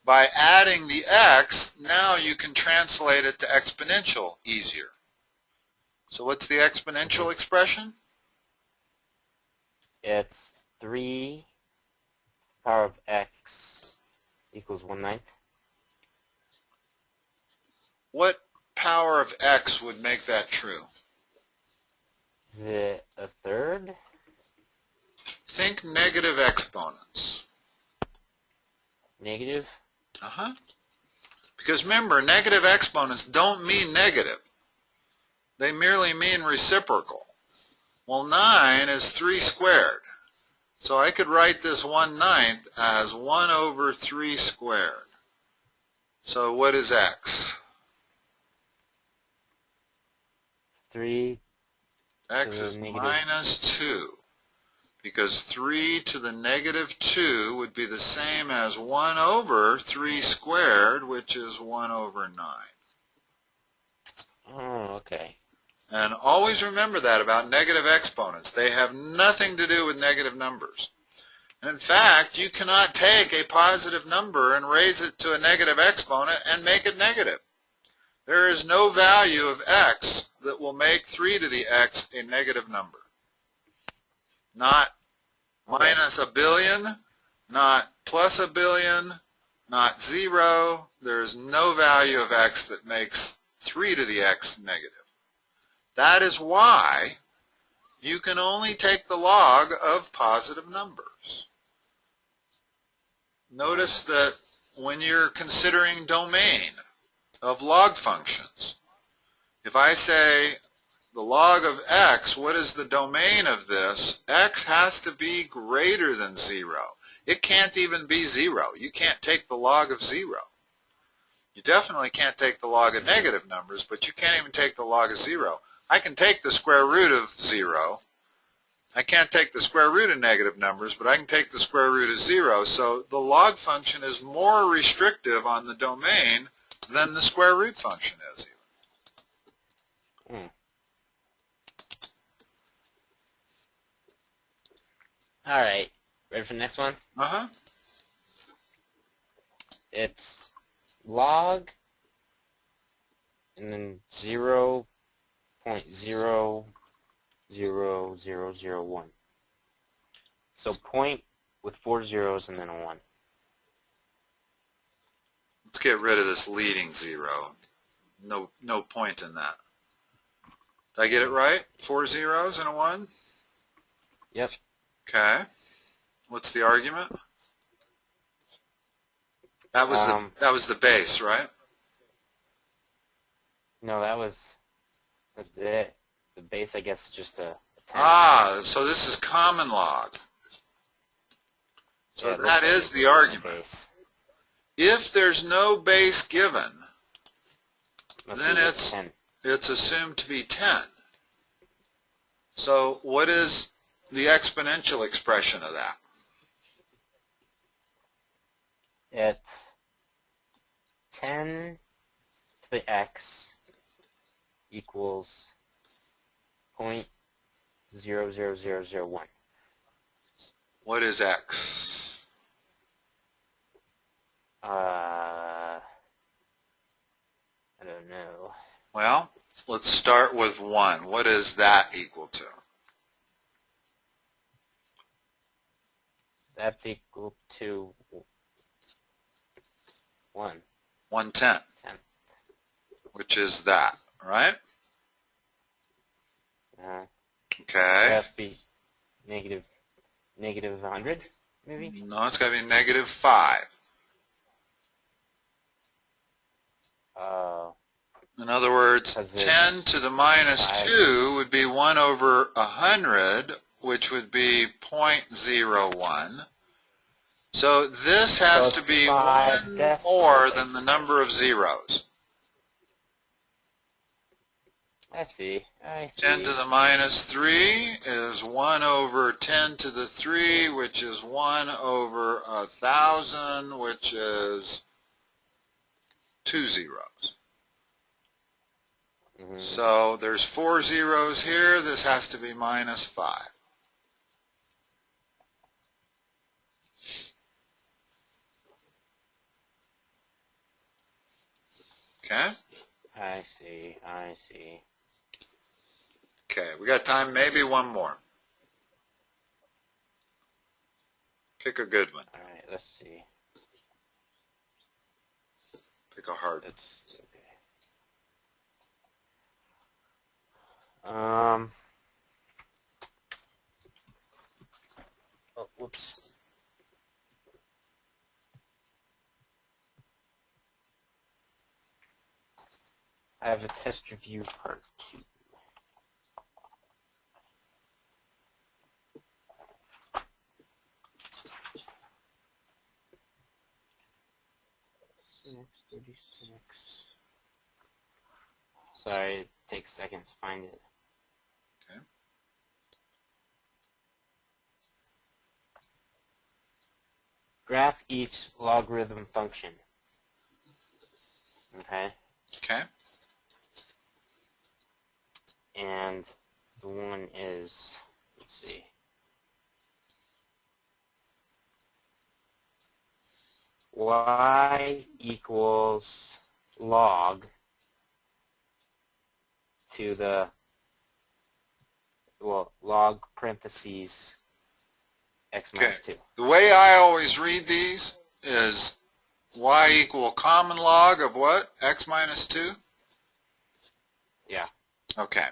[SPEAKER 1] By adding the x, now you can translate it to exponential easier. So what's the exponential expression?
[SPEAKER 2] It's 3 to the power of x equals 1/9.
[SPEAKER 1] What power of x would make that true?
[SPEAKER 2] Is it a third?
[SPEAKER 1] Think negative exponents.
[SPEAKER 2] Negative?
[SPEAKER 1] Because remember, negative exponents don't mean negative. They merely mean reciprocal. Well, 9 is 3 squared. So I could write this 1/9 as 1 over 3 squared. So what is x?
[SPEAKER 2] 3.
[SPEAKER 1] X is minus 2. Because 3 to the negative 2 would be the same as 1 over 3 squared, which is 1 over 9.
[SPEAKER 2] Oh, okay.
[SPEAKER 1] And always remember that about negative exponents. They have nothing to do with negative numbers. And in fact, you cannot take a positive number and raise it to a negative exponent and make it negative. There is no value of x that will make 3 to the x a negative number. Not minus a billion, not plus a billion, not 0. There is no value of x that makes 3 to the x negative. That is why you can only take the log of positive numbers. Notice that when you're considering domain of log functions, if I say the log of x, what is the domain of this? X has to be greater than 0. It can't even be 0. You can't take the log of 0. You definitely can't take the log of negative numbers, but you can't even take the log of 0. I can take the square root of 0, I can't take the square root of negative numbers, but I can take the square root of 0. So the log function is more restrictive on the domain than the square root function is even.
[SPEAKER 2] All right. Ready for the next one?
[SPEAKER 1] Uh-huh.
[SPEAKER 2] It's log and then 0.00001. So point with 4 zeros and then a 1.
[SPEAKER 1] Let's get rid of this leading 0. No point in that. Did I get it right? 4 zeros and a 1?
[SPEAKER 2] Yep.
[SPEAKER 1] Okay. What's the argument? That was the base, right?
[SPEAKER 2] No, that's it. The base, I guess, is just a 10.
[SPEAKER 1] Ah, so this is common log. So
[SPEAKER 2] yeah,
[SPEAKER 1] that is the argument. If there's no base given, then it's assumed to be 10. So what is the exponential expression of that?
[SPEAKER 2] It's 10 to the x equals 0.00001.
[SPEAKER 1] What is x?
[SPEAKER 2] I don't know.
[SPEAKER 1] Well, let's start with 1. What is that equal to?
[SPEAKER 2] That's equal to 1.
[SPEAKER 1] 1/10.
[SPEAKER 2] 10.
[SPEAKER 1] Which is that, right? Okay.
[SPEAKER 2] It has to be negative 100, maybe?
[SPEAKER 1] No, it's got to be negative 5. In other words, 10 to the minus 2 would be 1 over 100, which would be 0.01. So this has to be 1 more than the number of zeros.
[SPEAKER 2] I see.
[SPEAKER 1] 10 to the minus 3 is 1 over 10 to the 3, which is 1 over 1,000, which is 2 zeros. So there's 4 zeros here. This has to be minus 5. Okay?
[SPEAKER 2] I see.
[SPEAKER 1] Okay, we got time, maybe one more. Pick a good one.
[SPEAKER 2] All right, let's see.
[SPEAKER 1] Pick a hard one.
[SPEAKER 2] It's okay. Oh, whoops. I have a test review part 2. Sorry, it takes a second to find it.
[SPEAKER 1] Okay.
[SPEAKER 2] Graph each logarithm function. Okay.
[SPEAKER 1] Okay.
[SPEAKER 2] And the one is, let's see. Y equals log to the, log parentheses x minus 2.
[SPEAKER 1] The way I always read these is y equal common log of what? X minus 2?
[SPEAKER 2] Yeah.
[SPEAKER 1] Okay.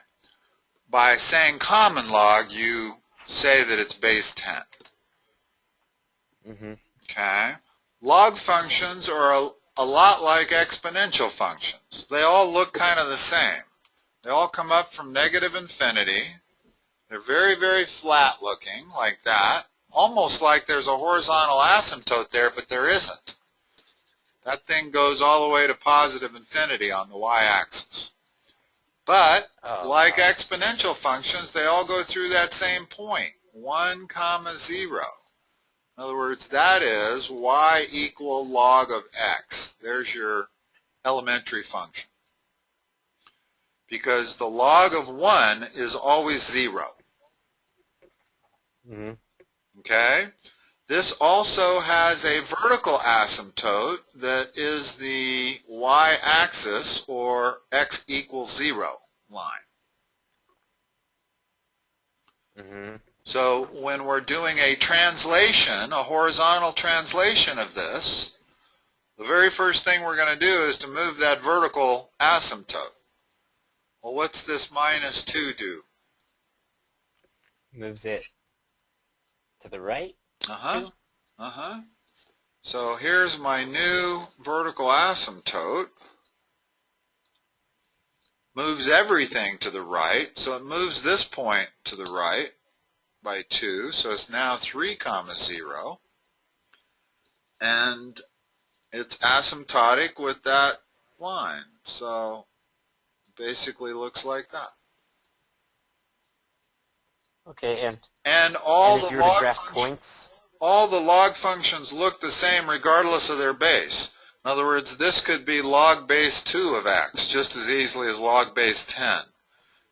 [SPEAKER 1] By saying common log, you say that it's base 10. Okay. Log functions are a lot like exponential functions. They all look kind of the same. They all come up from negative infinity. They're very, very flat looking, like that. Almost like there's a horizontal asymptote there, but there isn't. That thing goes all the way to positive infinity on the y-axis. But
[SPEAKER 2] Oh,
[SPEAKER 1] like exponential functions, they all go through that same point, 1 comma 0. In other words, that is y equal log of x. There's your elementary function. Because the log of 1 is always 0.
[SPEAKER 2] mm-hmm.
[SPEAKER 1] Okay? This also has a vertical asymptote that is the y-axis, or x equals 0 line.
[SPEAKER 2] Mm-hmm.
[SPEAKER 1] So when we're doing a translation, a horizontal translation of this, the very first thing we're going to do is to move that vertical asymptote. Well, what's this minus 2 do?
[SPEAKER 2] Moves it to the right.
[SPEAKER 1] So here's my new vertical asymptote. Moves everything to the right, so it moves this point to the right by 2, so it's now 3 comma 0. And it's asymptotic with that line, so it basically looks like that.
[SPEAKER 2] Okay,
[SPEAKER 1] And all
[SPEAKER 2] if
[SPEAKER 1] the
[SPEAKER 2] you were to
[SPEAKER 1] log
[SPEAKER 2] graph
[SPEAKER 1] functions,
[SPEAKER 2] points,
[SPEAKER 1] all the log functions look the same regardless of their base. In other words, this could be log base 2 of x just as easily as log base 10.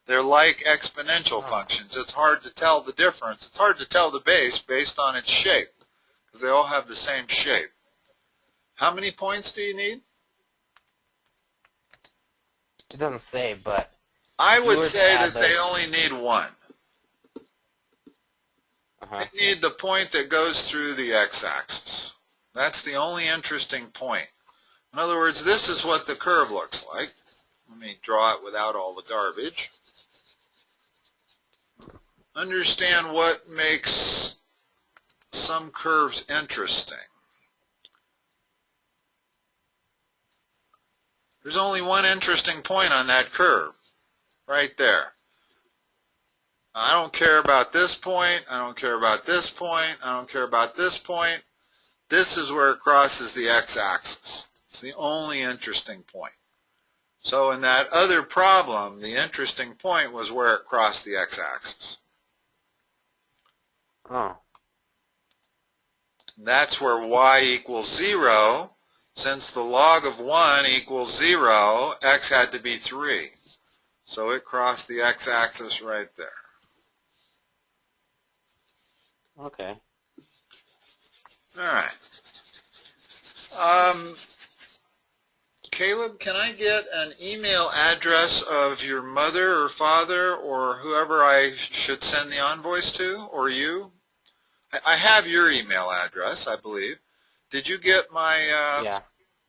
[SPEAKER 1] They're like exponential functions. It's hard to tell the difference. It's hard to tell the base based on its shape because they all have the same shape. How many points do you need?
[SPEAKER 2] it doesn't say, but
[SPEAKER 1] I
[SPEAKER 2] you
[SPEAKER 1] would
[SPEAKER 2] were to
[SPEAKER 1] say
[SPEAKER 2] add
[SPEAKER 1] that they only need 1.
[SPEAKER 2] uh-huh.
[SPEAKER 1] They need the point that goes through the x-axis. That's the only interesting point. In other words, this is what the curve looks like. Let me draw it without all the garbage. Understand what makes some curves interesting. There's only one interesting point on that curve, right there. I don't care about this point, I don't care about this point, I don't care about this point. This is where it crosses the x-axis. It's the only interesting point. So in that other problem, the interesting point was where it crossed the x-axis.
[SPEAKER 2] Oh.
[SPEAKER 1] That's where y equals 0. Since the log of 1 equals 0, x had to be 3. So it crossed the x-axis right there.
[SPEAKER 2] Okay.
[SPEAKER 1] All right. Caleb, can I get an email address of your mother or father or whoever I should send the envoys to, or you? I have your email address, I believe. Did you get my,
[SPEAKER 2] Yeah.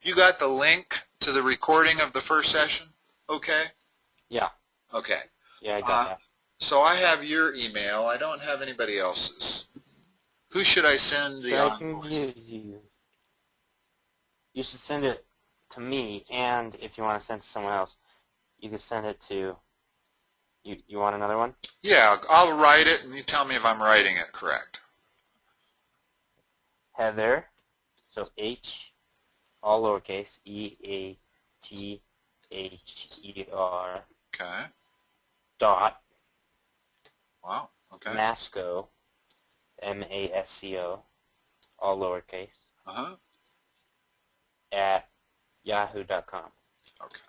[SPEAKER 1] you got the link to the recording of the first session? Okay?
[SPEAKER 2] Yeah.
[SPEAKER 1] Okay.
[SPEAKER 2] Yeah, I got that.
[SPEAKER 1] So I have your email. I don't have anybody else's. Who should I send the
[SPEAKER 2] So I can
[SPEAKER 1] envoys?
[SPEAKER 2] use you. You should send it to me, and if you want to send it to someone else, you can send it to, you want another one?
[SPEAKER 1] Yeah, I'll write it, and you tell me if I'm writing it correct.
[SPEAKER 2] Heather, so H, all lowercase, E-A-T-H-E-R,
[SPEAKER 1] Okay.
[SPEAKER 2] dot,
[SPEAKER 1] Wow. Okay.
[SPEAKER 2] Masco, M-A-S-C-O, all lowercase,
[SPEAKER 1] Uh-huh.
[SPEAKER 2] at yahoo.com.
[SPEAKER 1] Okay.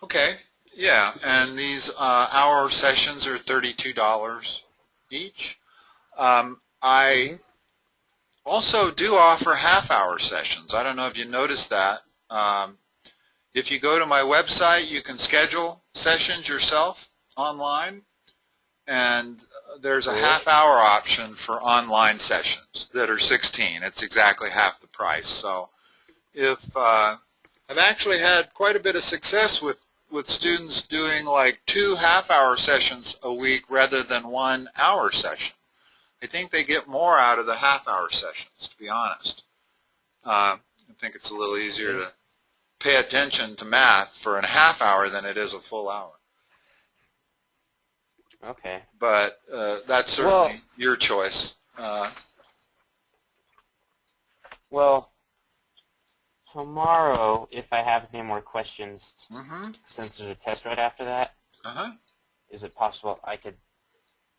[SPEAKER 1] Okay. Yeah, and these hour sessions are $32 each. I also do offer half-hour sessions. I don't know if you noticed that. If you go to my website, you can schedule sessions yourself online, and there's a half-hour option for online sessions that are 16. It's exactly half the price. So if I've actually had quite a bit of success with students doing like 2 half-hour sessions a week rather than 1 hour session. I think they get more out of the half-hour sessions, to be honest. I think it's a little easier to pay attention to math for a half hour than it is a full hour.
[SPEAKER 2] Okay.
[SPEAKER 1] But that's certainly your choice.
[SPEAKER 2] Well, tomorrow, if I have any more questions,
[SPEAKER 1] Mm-hmm.
[SPEAKER 2] since there's a test right after that,
[SPEAKER 1] Uh-huh.
[SPEAKER 2] is it possible I could,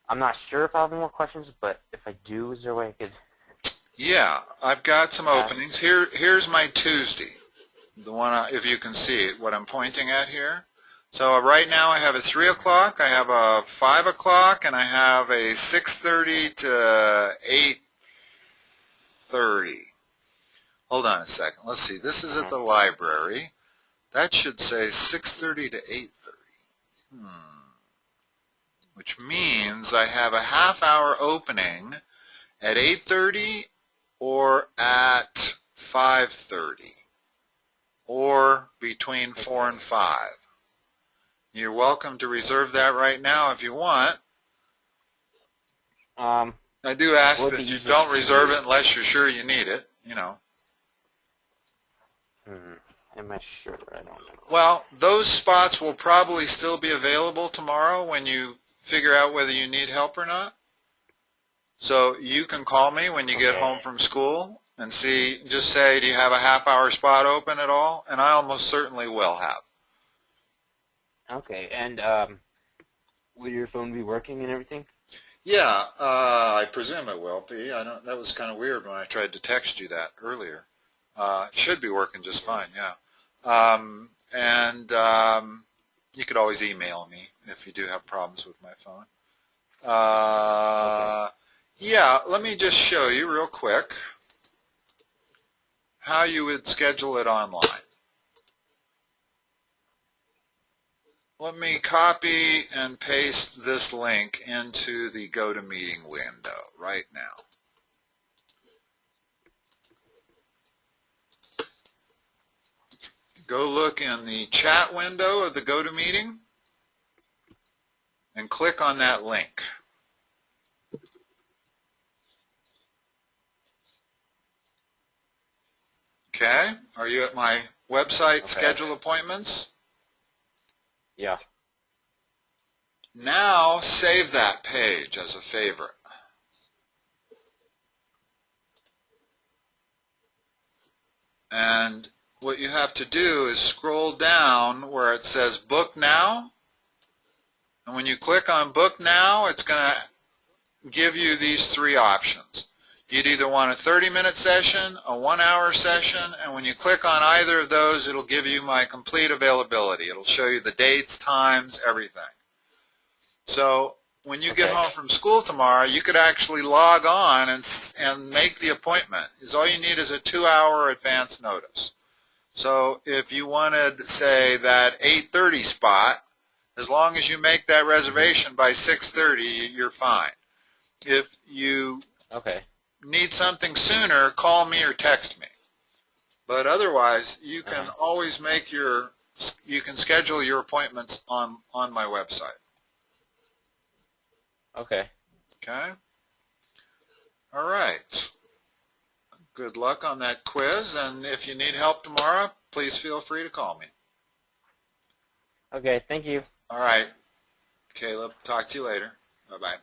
[SPEAKER 2] I'm not sure if I'll have any more questions, but if I do, is there a way I could
[SPEAKER 1] Yeah, I've got some
[SPEAKER 2] ask?
[SPEAKER 1] openings. Here's my Tuesday, the one, if you can see it, what I'm pointing at here. So right now I have a 3 o'clock, I have a 5 o'clock, and I have a 6:30 to 8:30. Hold on a second. Let's see. This is at the library. That should say 6:30 to 8:30. Which means I have a half-hour opening at 8:30 or at 5:30 or between 4 and 5. You're welcome to reserve that right now if you want. I do ask that you don't reserve it unless you're sure you need it, you know.
[SPEAKER 2] Am I sure? I don't know.
[SPEAKER 1] Well, those spots will probably still be available tomorrow when you figure out whether you need help or not. So you can call me when you get home from school and see, just say, do you have a half-hour spot open at all? And I almost certainly will have.
[SPEAKER 2] Okay, and will your phone be working and everything?
[SPEAKER 1] Yeah, I presume it will be. I don't. That was kind of weird when I tried to text you that earlier. It should be working just fine, yeah. You could always email me if you do have problems with my phone. Yeah, let me just show you real quick how you would schedule it online. Let me copy and paste this link into the GoToMeeting window right now. Go look in the chat window of the GoToMeeting and click on that link. Okay, are you at my website, Schedule Appointments?
[SPEAKER 2] Yeah.
[SPEAKER 1] Now save that page as a favorite. And what you have to do is scroll down where it says Book Now. And when you click on Book Now, it's going to give you these three options. You'd either want a 30-minute session, a 1-hour session, and when you click on either of those, it'll give you my complete availability. It'll show you the dates, times, everything. So when you get home from school tomorrow, you could actually log on and make the appointment. All you need is a 2-hour advance notice. So if you wanted, say, that 8:30 spot, as long as you make that reservation by 6:30, you're fine. If you need something sooner, call me or text me. But otherwise, you can always make you can schedule your appointments on my website.
[SPEAKER 2] Okay.
[SPEAKER 1] Okay? All right. Good luck on that quiz, and if you need help tomorrow, please feel free to call me.
[SPEAKER 2] Okay, thank you.
[SPEAKER 1] All right. Caleb, talk to you later. Bye-bye.